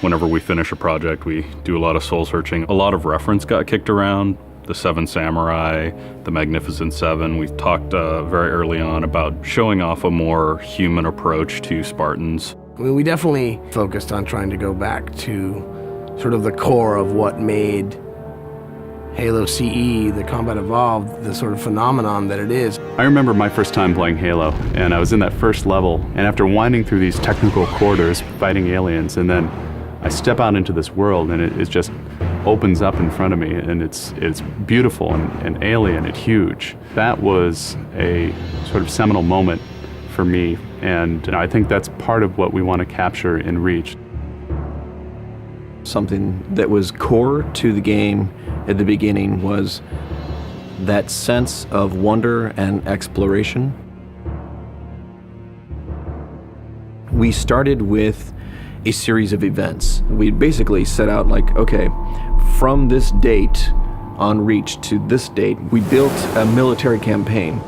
Whenever we finish a project, we do a lot of soul searching. A lot of reference got kicked around. The Seven Samurai, the Magnificent Seven. We talked very early on about showing off a more human approach to Spartans. I mean, we definitely focused on trying to go back to sort of the core of what made Halo CE, the Combat Evolved, the sort of phenomenon that it is. I remember my first time playing Halo, and I was in that first level, and after winding through these technical corridors, fighting aliens, and then I step out into this world, and it just opens up in front of me, and it's beautiful and alien and huge. That was a sort of seminal moment for me, and I think that's part of what we want to capture in Reach. Something that was core to the game at the beginning was that sense of wonder and exploration. We started with a series of events. We basically set out like, okay, from this date on Reach to this date, we built a military campaign.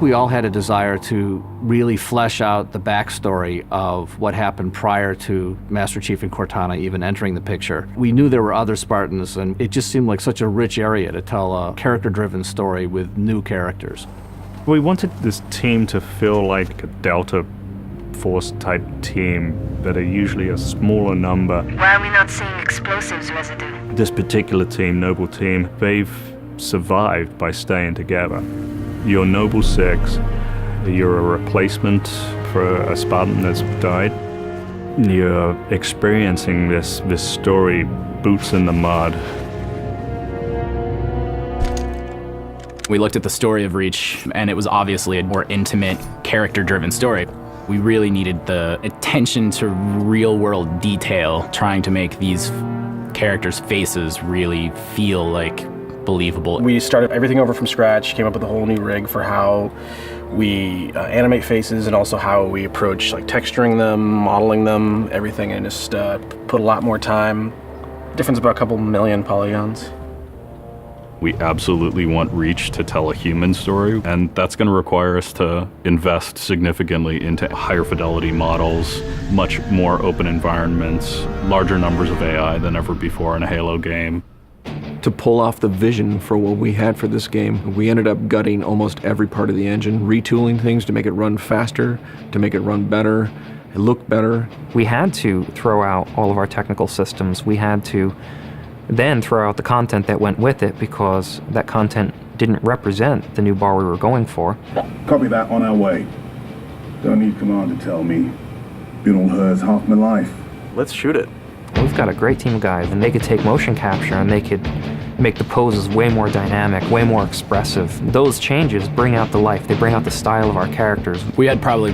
We all had a desire to really flesh out the backstory of what happened prior to Master Chief and Cortana even entering the picture. We knew there were other Spartans, and it just seemed like such a rich area to tell a character-driven story with new characters. We wanted this team to feel like a Delta Force type team that are usually a smaller number. Why are we not seeing explosives residue? This particular team, Noble Team, they've survived by staying together. You're Noble 6, you're a replacement for a Spartan that's died. You're experiencing this story, boots in the mud. We looked at the story of Reach, and it was obviously a more intimate, character-driven story. We really needed the attention to real-world detail, trying to make these characters' faces really feel like believable. We started everything over from scratch, came up with a whole new rig for how we animate faces and also how we approach like texturing them, modeling them, everything, and just put a lot more time. Difference about a couple million polygons. We absolutely want Reach to tell a human story, and that's going to require us to invest significantly into higher fidelity models, much more open environments, larger numbers of AI than ever before in a Halo game. To pull off the vision for what we had for this game, we ended up gutting almost every part of the engine, retooling things to make it run faster, to make it run better, it looked better. We had to throw out all of our technical systems. We had to then throw out the content that went with it because that content didn't represent the new bar we were going for. Copy that, on our way. Don't need command to tell me. Been on hers half my life. Let's shoot it. We've got a great team of guys, and they could take motion capture and they could make the poses way more dynamic, way more expressive. Those changes bring out the life, they bring out the style of our characters. We had probably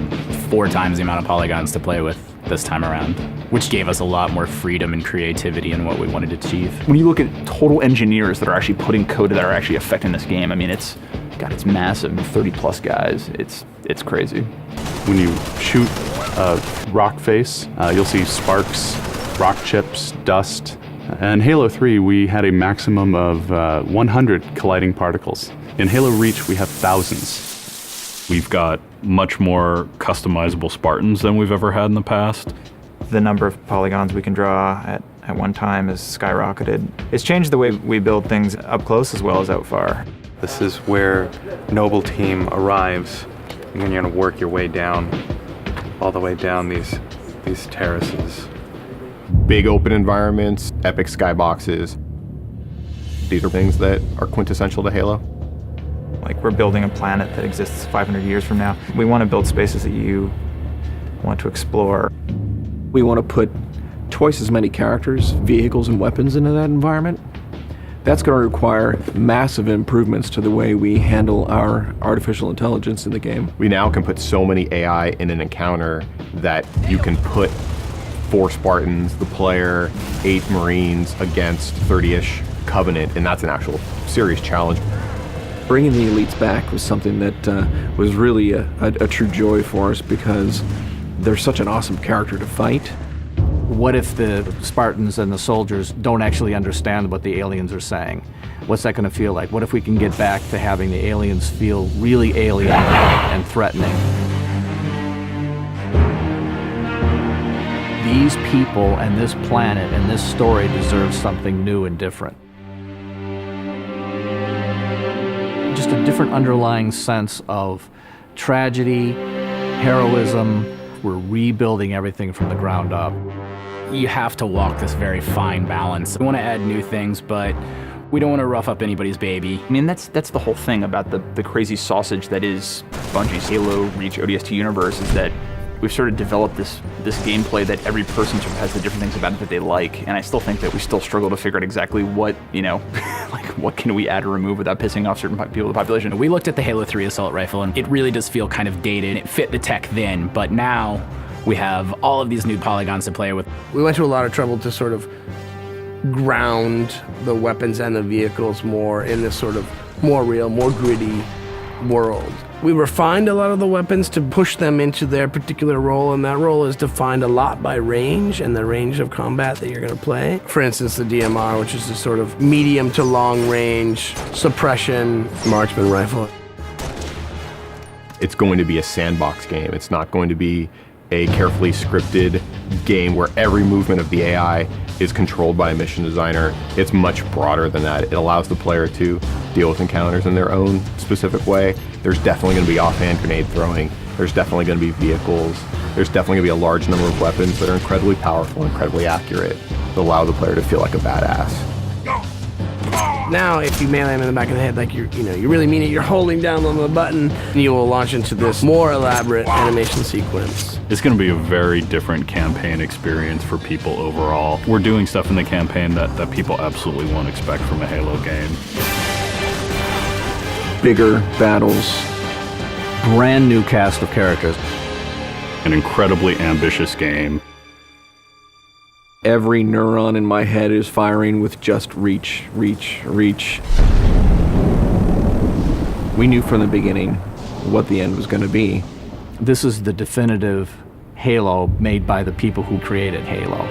4 times the amount of polygons to play with this time around, which gave us a lot more freedom and creativity in what we wanted to achieve. When you look at total engineers that are actually putting code that are actually affecting this game, I mean, it's massive, 30 plus guys, it's crazy. When you shoot a rock face, you'll see sparks, rock chips, dust. In Halo 3, we had a maximum of 100 colliding particles. In Halo Reach, we have thousands. We've got much more customizable Spartans than we've ever had in the past. The number of polygons we can draw at one time has skyrocketed. It's changed the way we build things up close as well as out far. This is where Noble Team arrives, and then you're going to work your way down, all the way down these terraces. Big open environments, epic skyboxes. These are things that are quintessential to Halo. Like, we're building a planet that exists 500 years from now. We want to build spaces that you want to explore. We want to put twice as many characters, vehicles, and weapons into that environment. That's going to require massive improvements to the way we handle our artificial intelligence in the game. We now can put so many AI in an encounter that you can put 4 Spartans, the player, 8 Marines against 30-ish Covenant, and that's an actual serious challenge. Bringing the elites back was something that was really a true joy for us because they're such an awesome character to fight. What if the Spartans and the soldiers don't actually understand what the aliens are saying? What's that going to feel like? What if we can get back to having the aliens feel really alien and threatening? these people and this planet and this story deserve something new and different. Just a different underlying sense of tragedy, heroism. We're rebuilding everything from the ground up. You have to walk this very fine balance. We want to add new things, but we don't want to rough up anybody's baby. I mean, that's the whole thing about the crazy sausage that is Bungie's Halo Reach ODST universe, is that we've sort of developed this gameplay that every person sort of has the different things about it that they like, and I still think that we still struggle to figure out exactly what, like what can we add or remove without pissing off certain people in the population. We looked at the Halo 3 assault rifle, and it really does feel kind of dated. It fit the tech then, but now we have all of these new polygons to play with. We went to a lot of trouble to sort of ground the weapons and the vehicles more in this sort of more real, more gritty world. We refined a lot of the weapons to push them into their particular role, and that role is defined a lot by range and the range of combat that you're going to play. For instance, the DMR, which is a sort of medium to long range suppression marksman rifle. It's going to be a sandbox game. It's not going to be a carefully scripted game where every movement of the AI is controlled by a mission designer. It's much broader than that. It allows the player to deal with encounters in their own specific way. There's definitely going to be offhand grenade throwing. There's definitely going to be vehicles. There's definitely going to be a large number of weapons that are incredibly powerful, incredibly accurate, that allow the player to feel like a badass. Now, if you melee him in the back of the head, like you really mean it, you're holding down on the button, and you will launch into this more elaborate animation sequence. It's going to be a very different campaign experience for people overall. We're doing stuff in the campaign that people absolutely won't expect from a Halo game. Bigger battles. Brand new cast of characters. An incredibly ambitious game. Every neuron in my head is firing with just reach, reach, reach. We knew from the beginning what the end was going to be. This is the definitive Halo made by the people who created Halo.